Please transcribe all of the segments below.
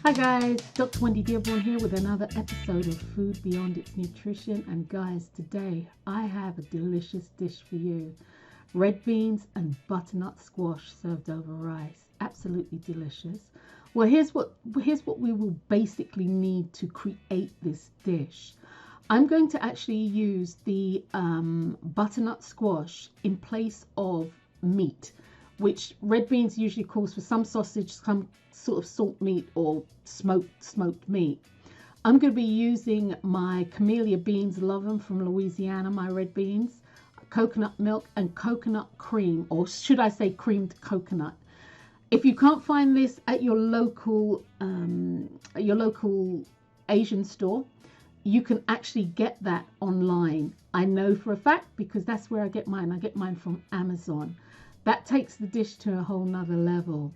Hi guys, Dr. Drwendydearborne here with another episode of Food Beyond Its Nutrition. And guys, today I have a delicious dish for you. Red beans and butternut squash served over rice. Absolutely delicious. Well, here's what we will basically need to create this dish. I'm going to actually use the butternut squash in place of meat, which red beans usually calls for some sausage, some sort of salt meat or smoked meat. I'm going to be using my camellia beans, love them, from Louisiana, my red beans, coconut milk and coconut cream, or should I say creamed coconut. If you can't find this at your local Asian store, you can actually get that online. I know for a fact because that's where I get mine. I get mine from Amazon. That takes the dish to a whole nother level.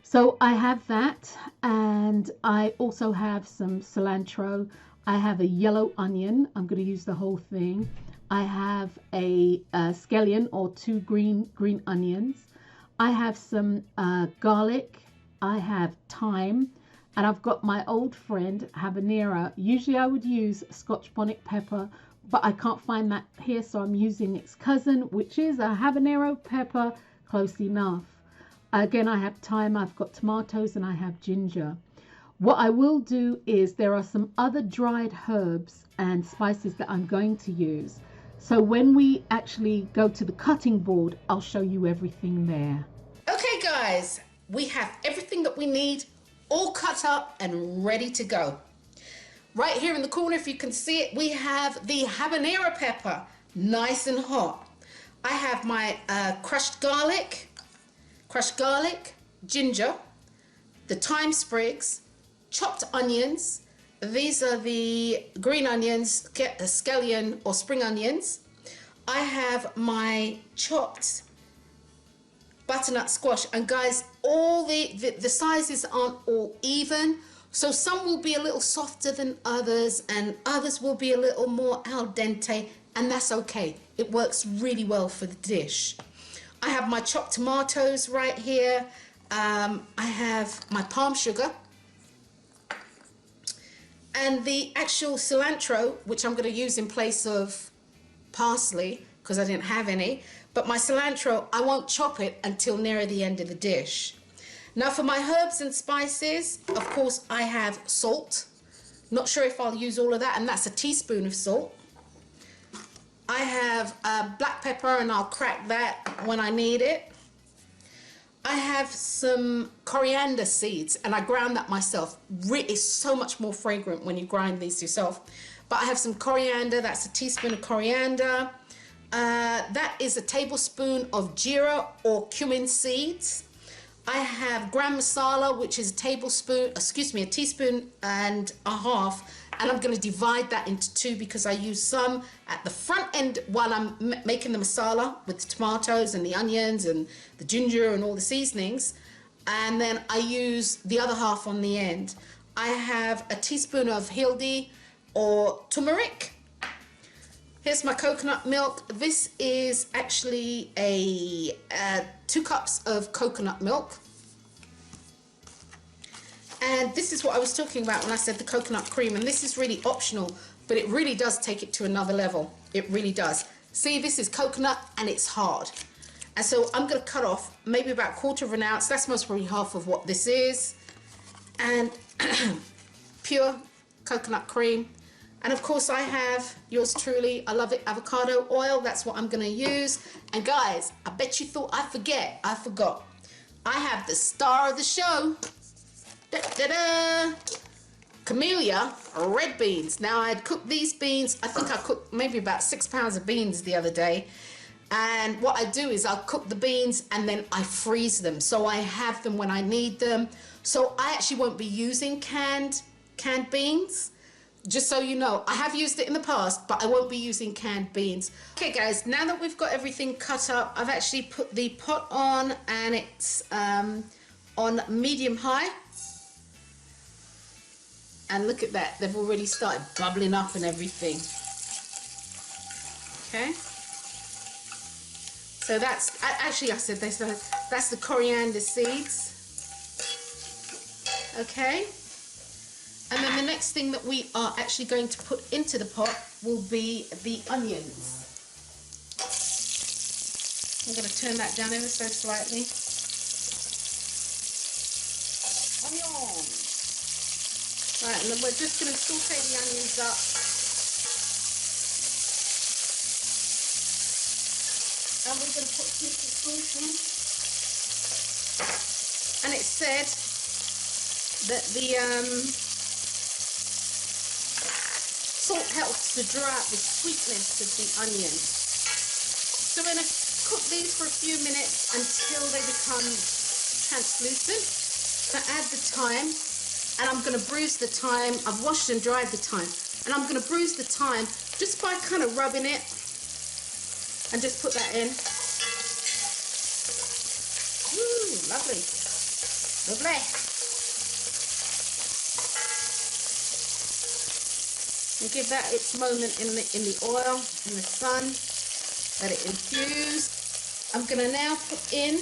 So I have that, and I also have some cilantro. I have a yellow onion. I'm going to use the whole thing. I have a scallion or two green onions. I have some garlic. I have thyme, and I've got my old friend habanero. Usually I would use Scotch bonnet pepper, but I can't find that here, so I'm using its cousin, which is a habanero pepper, close enough. Again, I have thyme, I've got tomatoes, and I have ginger. What I will do is there are some other dried herbs and spices that I'm going to use. So when we actually go to the cutting board, I'll show you everything there. Okay guys, we have everything that we need all cut up and ready to go. Right here in the corner, if you can see it, we have the habanero pepper, nice and hot. I have my crushed garlic, ginger, the thyme sprigs, chopped onions. These are the green onions, scallion or spring onions. I have my chopped butternut squash, and guys, all the sizes aren't all even. So some will be a little softer than others, and others will be a little more al dente, and that's okay. It works really well for the dish. I have my chopped tomatoes right here. I have my palm sugar. And the actual cilantro, which I'm going to use in place of parsley, because I didn't have any. But my cilantro, I won't chop it until near the end of the dish. Now for my herbs and spices, of course, I have salt. Not sure if I'll use all of that, and that's a teaspoon of salt. I have black pepper, and I'll crack that when I need it. I have some coriander seeds, and I ground that myself. It's so much more fragrant when you grind these yourself. But I have some coriander, that's a teaspoon of coriander. That is a tablespoon of jeera or cumin seeds. I have gram masala, which is a teaspoon and a half, and I'm going to divide that into two because I use some at the front end while I'm making the masala with the tomatoes and the onions and the ginger and all the seasonings, and then I use the other half on the end. I have a teaspoon of hearty or turmeric. Here's my coconut milk. This is actually 2 cups of coconut milk. And this is what I was talking about when I said the coconut cream. And this is really optional, but it really does take it to another level. It really does. See, this is coconut and it's hard. And so I'm going to cut off maybe about 1/4 of an ounce. That's most probably half of what this is. And pure coconut cream. And of course I have, yours truly, I love it, avocado oil. That's what I'm going to use. And guys, I bet you thought I forgot. I have the star of the show. Da-da-da! Camellia red beans. Now I had cooked these beans. I think I cooked maybe about 6 pounds of beans the other day. And what I do is I'll cook the beans and then I freeze them. So I have them when I need them. So I actually won't be using canned beans. Just so you know, I have used it in the past, but I won't be using canned beans. Okay guys, now that we've got everything cut up, I've actually put the pot on, and it's on medium high. And look at that, they've already started bubbling up and everything. Okay. So that's, actually I said that's the coriander seeds. Okay. And then the next thing that we are actually going to put into the pot will be the onions. I'm going to turn that down ever so slightly. Onions. Right, and then we're just going to saute the onions up. And we're going to put a pinch of salt in. And it said that the salt helps to draw out the sweetness of the onion. So we're going to cook these for a few minutes until they become translucent. So add the thyme, and I'm going to bruise the thyme. I've washed and dried the thyme, and I'm going to bruise the thyme just by kind of rubbing it, and just put that in. Ooh, lovely, lovely. And give that its moment in the oil, in the sun. Let it infuse. I'm going to now put in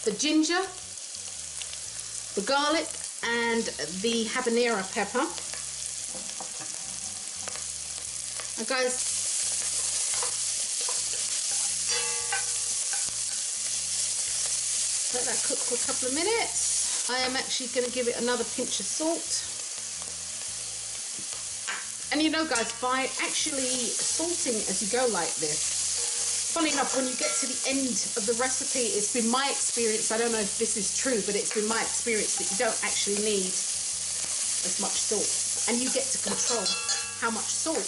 the ginger, the garlic, and the habanero pepper. And guys, let that cook for a couple of minutes. I am actually going to give it another pinch of salt. And you know guys, by actually salting as you go like this, funny enough, when you get to the end of the recipe, it's been my experience, I don't know if this is true, but it's been my experience that you don't actually need as much salt. And you get to control how much salt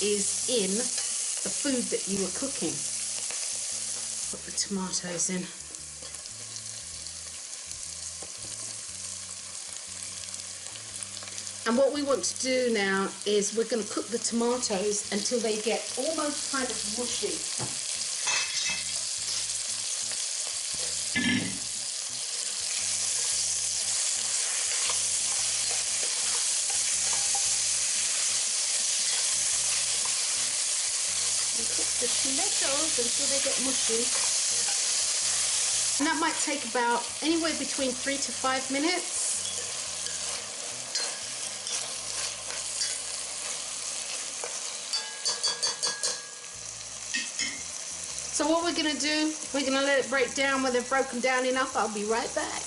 is in the food that you are cooking. Put the tomatoes in. And what we want to do now is we're going to cook the tomatoes until they get almost kind of mushy. And cook the tomatoes until they get mushy. And that might take about anywhere between 3 to 5 minutes. So what we're going to do, we're going to let it break down. When they've broken down enough, I'll be right back.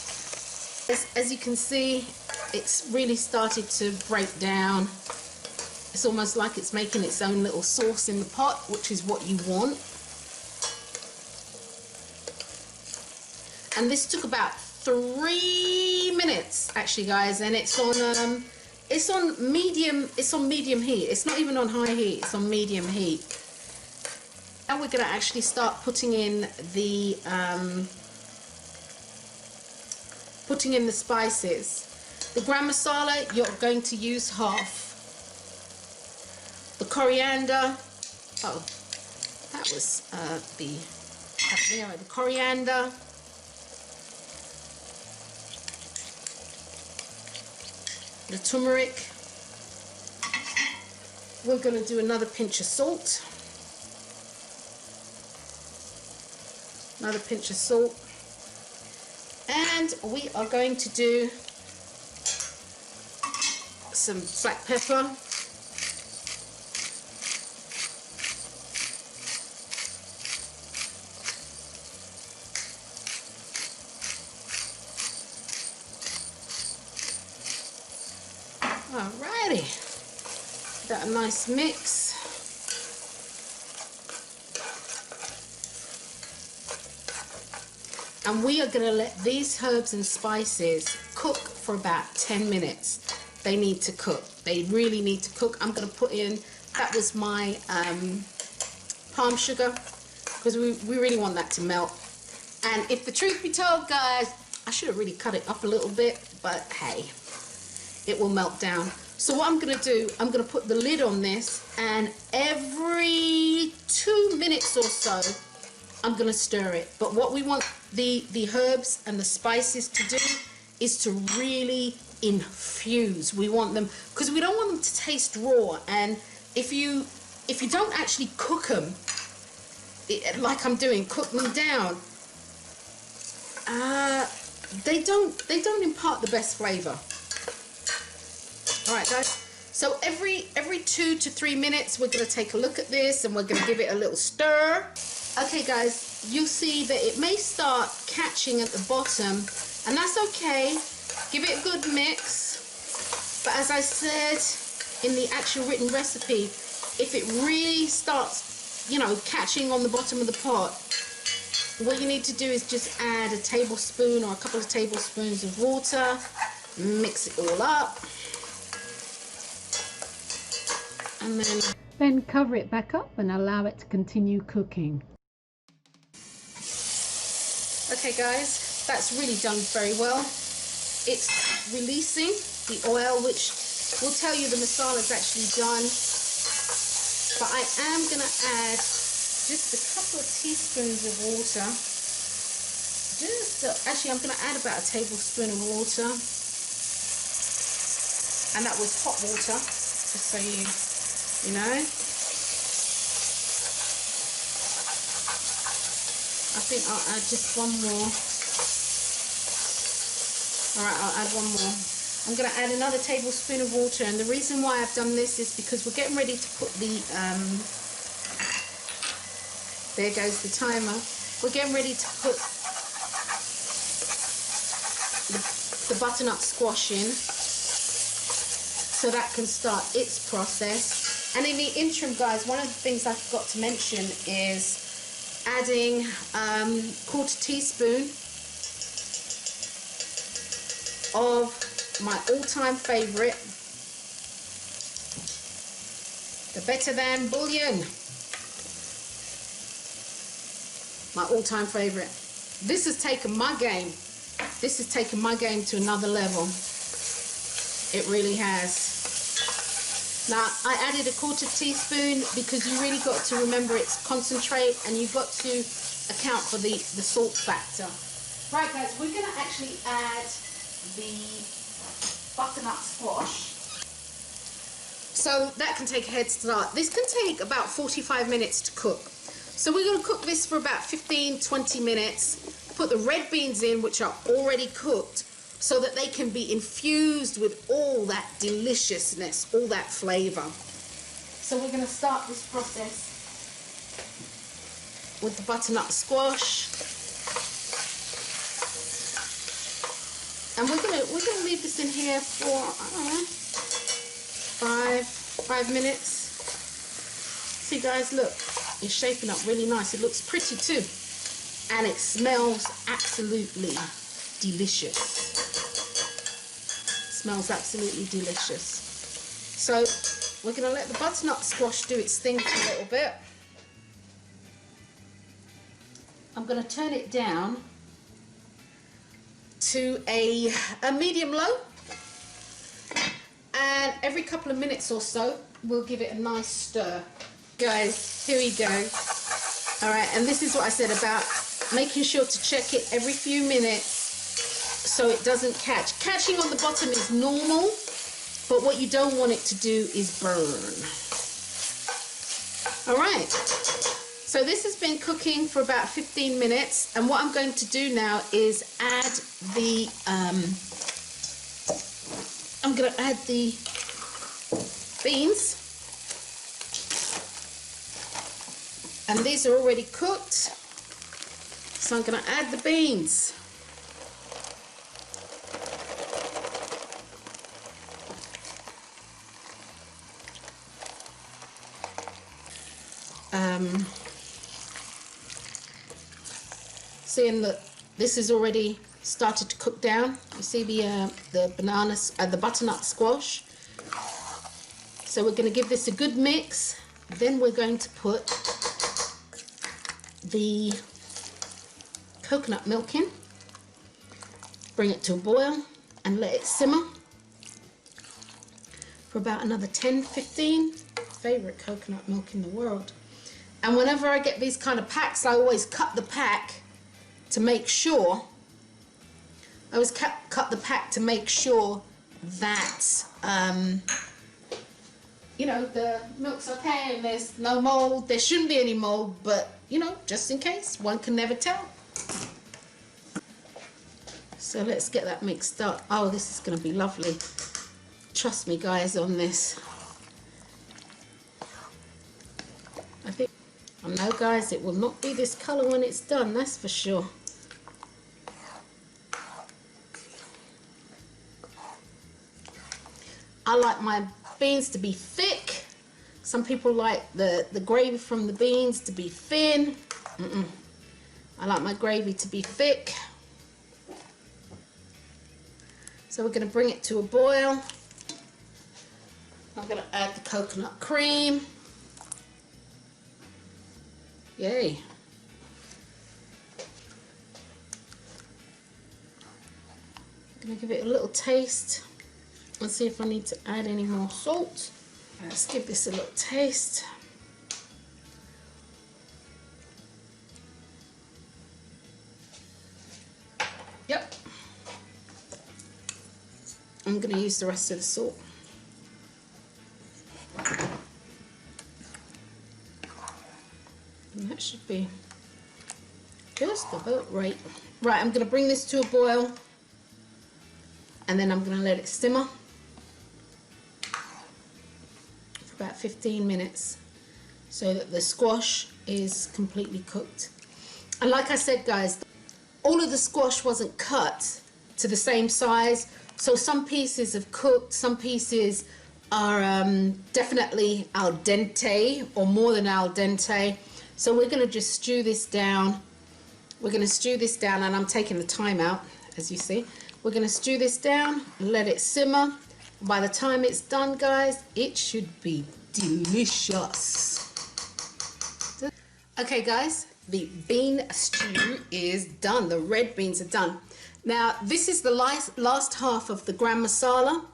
As you can see, it's really started to break down. It's almost like it's making its own little sauce in the pot, which is what you want. And this took about 3 minutes, actually, guys, and it's on medium heat. It's not even on high heat. It's on medium heat. Now we're going to actually start putting in the spices. The garam masala, you're going to use half. The coriander, oh, that was the habanero. The coriander, the turmeric. We're going to do another pinch of salt. Another pinch of salt, and we are going to do some black pepper, alrighty, got a nice mix. And we are going to let these herbs and spices cook for about 10 minutes. They need to cook. They really need to cook. I'm going to put in, that was my palm sugar, because we really want that to melt. And if the truth be told, guys, I should have really cut it up a little bit, but hey, it will melt down. So what I'm going to do, I'm going to put the lid on this, and every 2 minutes or so, I'm going to stir it. But what we want the herbs and the spices to do is to really infuse. We want them, because we don't want them to taste raw. And if you don't actually cook them, like I'm doing, cook them down, they don't impart the best flavor. All right, guys. So every 2 to 3 minutes, we're going to take a look at this and we're going to give it a little stir. Okay, guys, you'll see that it may start catching at the bottom, and that's okay. Give it a good mix. But as I said in the actual written recipe, if it really starts, you know, catching on the bottom of the pot, what you need to do is just add a tablespoon or a couple of tablespoons of water, mix it all up, and then cover it back up and allow it to continue cooking. Okay guys, that's really done very well. It's releasing the oil, which will tell you the masala is actually done. But I am going to add just a couple of teaspoons of water. Actually, I'm going to add about a tablespoon of water. And that was hot water, just so you know. I think I'll add just one more. Alright, I'll add one more. I'm going to add another tablespoon of water, and the reason why I've done this is because we're getting ready to put the, there goes the timer. We're getting ready to put the butternut squash in, so that can start its process. And in the interim, guys, one of the things I forgot to mention is adding quarter teaspoon of my all-time favorite, the Better Than bouillon. My all-time favorite. This has taken my game. This has taken my game to another level. It really has. Now, I added a quarter teaspoon because you really got to remember it's concentrate, and you've got to account for the salt factor. Right, guys, we're going to actually add the butternut squash. So that can take a head start. This can take about 45 minutes to cook. So we're going to cook this for about 15-20 minutes. Put the red beans in, which are already cooked, so that they can be infused with all that deliciousness, all that flavor. So we're going to start this process with the butternut squash. And we're gonna leave this in here for, I don't know, five minutes. See guys, look, it's shaping up really nice. It looks pretty too. And it smells absolutely delicious. It smells absolutely delicious. So we're gonna let the butternut squash do its thing for a little bit. I'm gonna turn it down to a medium low, and every couple of minutes or so we'll give it a nice stir. Guys, here we go. All right, and this is what I said about making sure to check it every few minutes so it doesn't catch. Catching on the bottom is normal, but what you don't want it to do is burn. All right. So this has been cooking for about 15 minutes, and what I'm going to do now is add the, I'm going to add the beans, and these are already cooked, so I'm going to add the beans. Seeing that this is already started to cook down. You see the bananas, the butternut squash. So we're going to give this a good mix. Then we're going to put the coconut milk in. Bring it to a boil and let it simmer for about another 10-15. Favorite coconut milk in the world. And whenever I get these kind of packs, I always cut the pack to make sure, cut the pack to make sure that, you know, the milk's okay and there's no mold. There shouldn't be any mold, but, you know, just in case, one can never tell. So let's get that mixed up. Oh, this is going to be lovely. Trust me guys on this. I know guys, it will not be this colour when it's done, that's for sure. I like my beans to be thick. Some people like the gravy from the beans to be thin. I like my gravy to be thick. So we're going to bring it to a boil. I'm going to add the coconut cream. Yay. I'm going to give it a little taste. Let's see if I need to add any more salt. Let's give this a little taste. Yep. I'm going to use the rest of the salt. And that should be just about right. Right, I'm going to bring this to a boil and then I'm going to let it simmer for about 15 minutes so that the squash is completely cooked. And like I said guys, all of the squash wasn't cut to the same size, so some pieces have cooked, some pieces are definitely al dente or more than al dente. So we're going to just stew this down. We're going to stew this down, and I'm taking the time out, as you see. We're going to stew this down, let it simmer. By the time it's done, guys, it should be delicious. Okay, guys, the bean stew is done. The red beans are done. Now, this is the last half of the gram masala.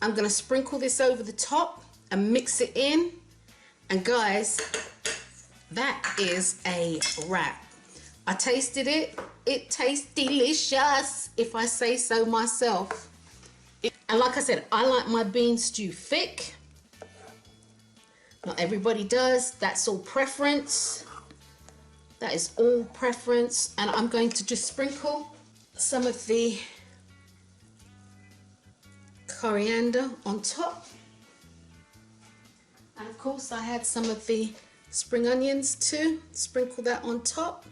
I'm going to sprinkle this over the top and mix it in. And guys, that is a wrap. I tasted it. It tastes delicious, if I say so myself. And like I said, I like my bean stew thick. Not everybody does. That's all preference. That is all preference. And I'm going to just sprinkle some of the coriander on top. And of course I had some of the spring onions too. Sprinkle that on top.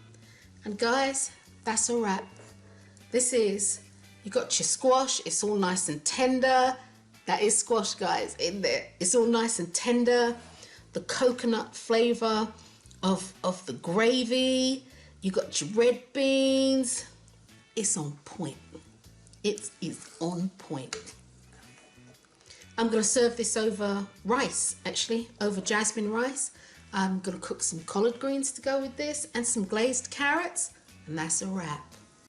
And guys, that's a wrap. This is, you got your squash, it's all nice and tender. That is squash, guys, in there. It's all nice and tender. The coconut flavor of the gravy. You got your red beans. It's on point. It is on point. I'm going to serve this over rice, actually, over jasmine rice. I'm going to cook some collard greens to go with this and some glazed carrots, and that's a wrap.